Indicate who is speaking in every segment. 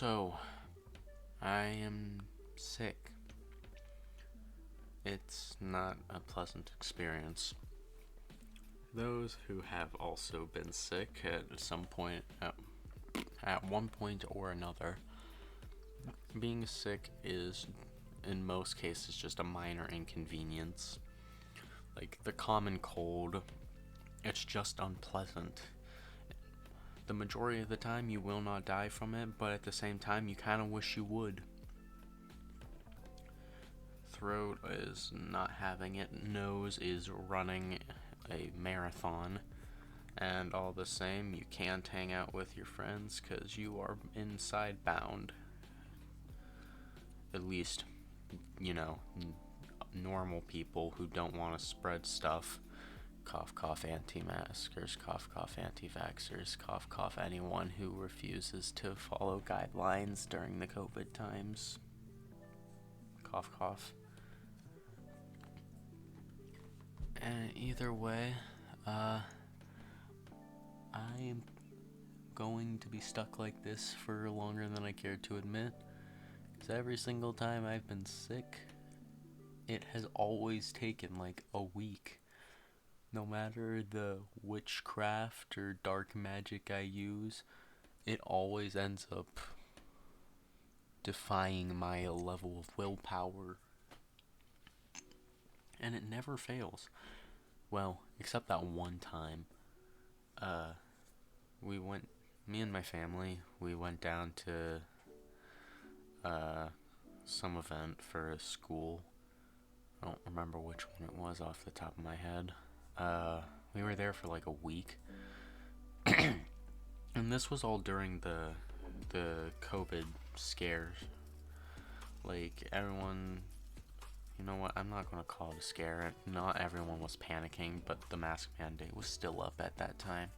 Speaker 1: So, I am sick. It's not a pleasant experience. Those who have also been sick at some point, at one point or another, being sick is, in most cases, just a minor inconvenience. Like the common cold, it's just unpleasant. The majority of the time, you will not die from it, but at the same time, you kind of wish you would. Throat is not having it, nose is running a marathon, and all the same, you can't hang out with your friends because you are inside bound. At least, normal people who don't want to spread stuff. Cough, cough, anti-maskers, cough, anti-vaxxers, cough, anyone who refuses to follow guidelines during the COVID times. Cough, cough. And either way, I am going to be stuck like this for longer than I care to admit. Because every single time I've been sick, it has always taken like a week. No matter the witchcraft or dark magic I use, it always ends up defying my level of willpower. And it never fails. Well, except that one time. Me and my family, we went down to some event for a school. I don't remember which one it was off the top of my head. We were there for like a week. And this was all during the COVID scares. Like, everyone, you know what, I'm not going to call it a scare. Not everyone was panicking, but the mask mandate was still up at that time.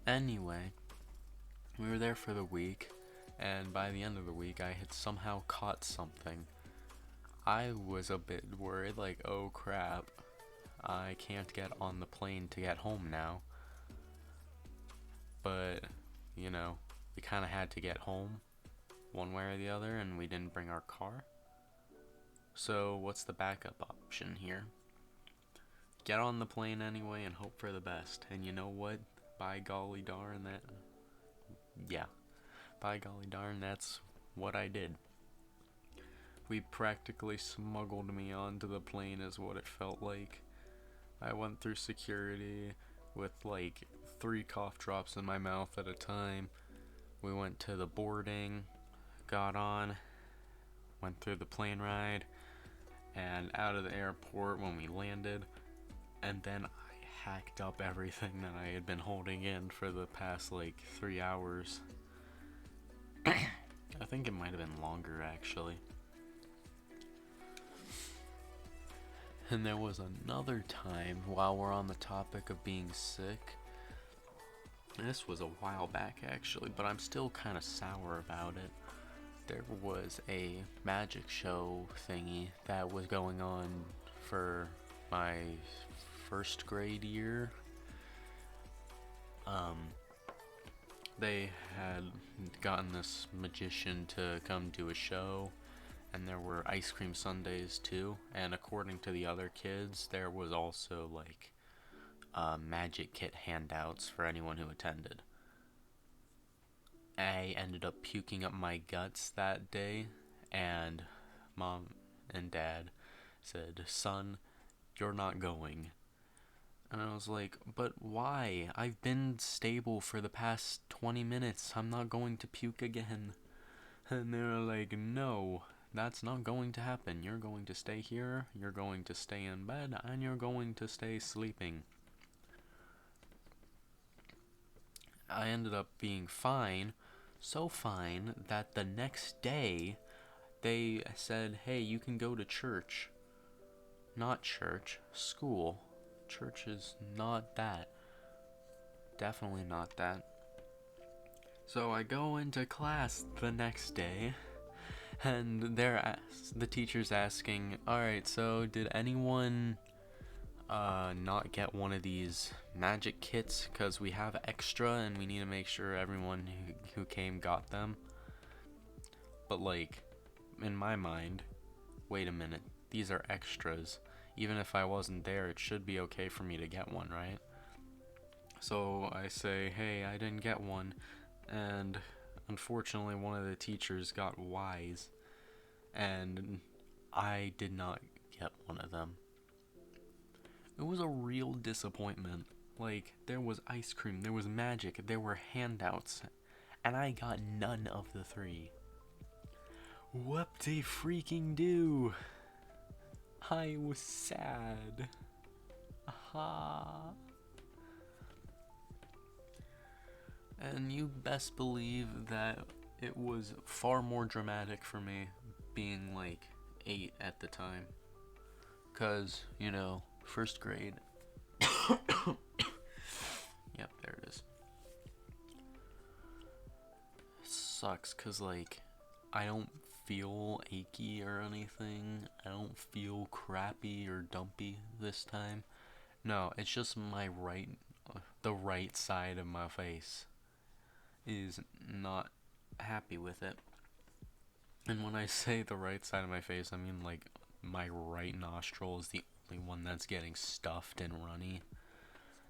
Speaker 1: Anyway, we were there for the week, and by the end of the week, I had somehow caught something. I was a bit worried, like, oh crap, I can't get on the plane to get home now. But, we kind of had to get home one way or the other, and we didn't bring our car. So, what's the backup option here? Get on the plane anyway and hope for the best. And you know what? By golly darn, that's what I did. We practically smuggled me onto the plane is what it felt like. I went through security with like 3 cough drops in my mouth at a time. We went to the boarding, got on, went through the plane ride, and out of the airport when we landed, and then I hacked up everything that I had been holding in for the past like 3 hours. I think it might have been longer actually. And there was another time while we're on the topic of being sick. This was a while back actually, but I'm still kind of sour about it. There was a magic show thingy that was going on for my first grade year. They had gotten this magician to come do a show, and there were ice cream sundaes too, and according to the other kids, there was also like magic kit handouts for anyone who attended. I ended up puking up my guts that day, and Mom and Dad said, "Son, you're not going." And I was like, "But why? I've been stable for the past 20 minutes. I'm not going to puke again." And they were like, "No, that's not going to happen. You're going to stay here, you're going to stay in bed, and you're going to stay sleeping." I ended up being fine, so fine that the next day they said, "Hey, you can go to church." Not church, school. Church is not that. Definitely not that. So I go into class the next day, and the teacher's asking, "Alright, so did anyone not get one of these magic kits? Because we have extra and we need to make sure everyone who came got them." But like, in my mind, wait a minute, these are extras. Even if I wasn't there, it should be okay for me to get one, right? So I say, hey, I didn't get one, and unfortunately one of the teachers got wise, and I did not get one of them. It was a real disappointment. Like, there was ice cream, there was magic, there were handouts, and I got none of the three. Whoop-de-freaking-do! I was sad. Aha. And you best believe that it was far more dramatic for me being like 8 at the time. 'Cause, you know, first grade. Yep, there it is. It sucks 'cause like I don't feel achy or anything. I don't feel crappy or dumpy this time. No, it's just the right side of my face is not happy with it. And when I say the right side of my face, I mean like my right nostril is the only one that's getting stuffed and runny.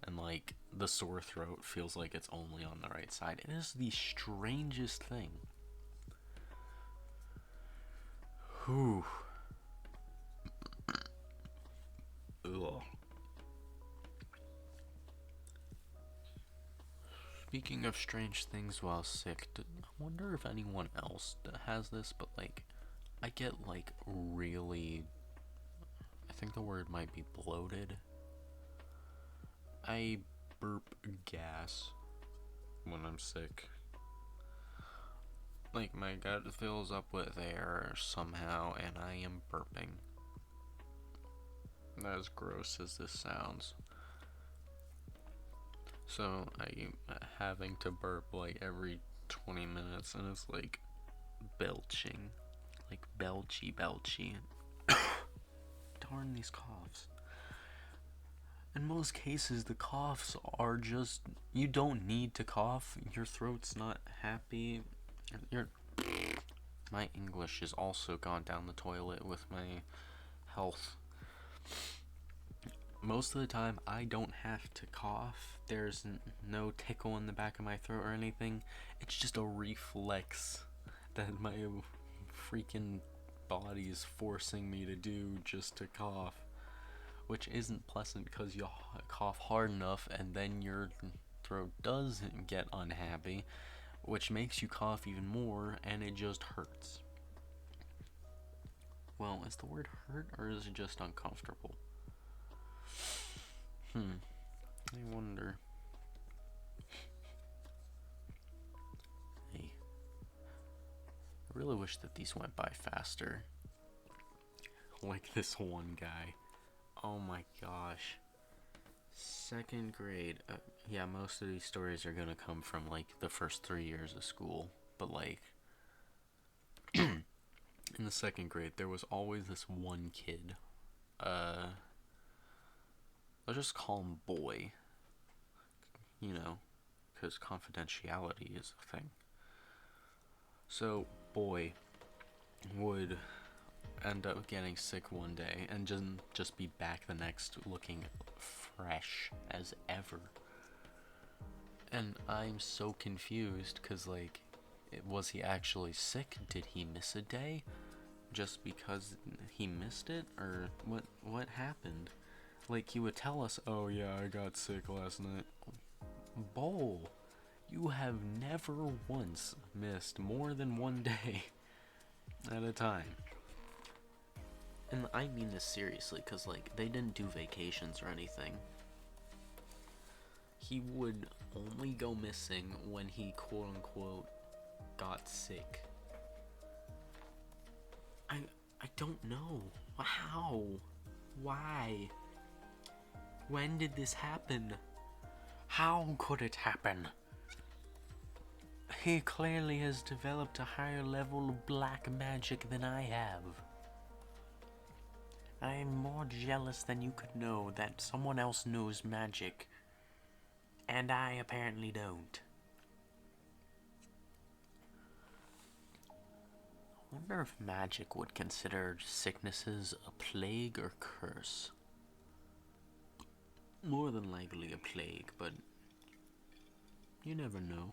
Speaker 1: And like the sore throat feels like it's only on the right side. It is the strangest thing. Whew. Ugh. Speaking of strange things while sick, I wonder if anyone else has this, but like, I get like really, I think the word might be bloated. I burp gas when I'm sick. Like, my gut fills up with air somehow, and I am burping. As gross as this sounds. So, I'm having to burp like every 20 minutes, and it's like belching. Like belchy. Darn these coughs. In most cases, the coughs are just, you don't need to cough. Your throat's not happy. My English has also gone down the toilet with my health. Most of the time, I don't have to cough. There's no tickle in the back of my throat or anything. It's just a reflex that my freaking body is forcing me to do just to cough. Which isn't pleasant because you cough hard enough and then your throat does get unhappy, which makes you cough even more, and it just hurts. Well, is the word hurt or is it just uncomfortable? I wonder. Hey, I really wish that these went by faster. Like this one guy. Oh my gosh. Second grade. Yeah, most of these stories are gonna come from like the first 3 years of school. But like, in the second grade, there was always this one kid. I'll just call him Boy. You know, because confidentiality is a thing. So, Boy would end up getting sick one day and just be back the next looking fresh as ever. And I'm so confused because, like, was he actually sick? Did he miss a day just because he missed it? Or what happened? Like, he would tell us, oh yeah, I got sick last night. Bowl, you have never once missed more than one day at a time. And I mean this seriously, because, like, they didn't do vacations or anything. He would only go missing when he, quote-unquote, got sick. I don't know. How? Why? When did this happen? How could it happen? He clearly has developed a higher level of black magic than I have. I am more jealous than you could know that someone else knows magic, and I apparently don't. wonder if magic would consider sicknesses a plague or curse. More than likely a plague, but you never know.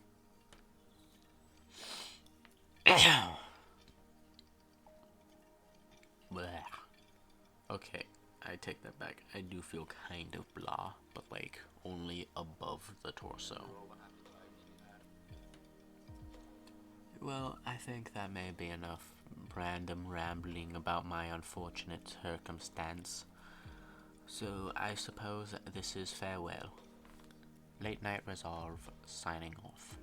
Speaker 1: Blech. Okay, I take that back. I do feel kind of blah, but like only above the torso. Well, I think that may be enough random rambling about my unfortunate circumstance. So I suppose this is farewell. Late Night Resolve signing off.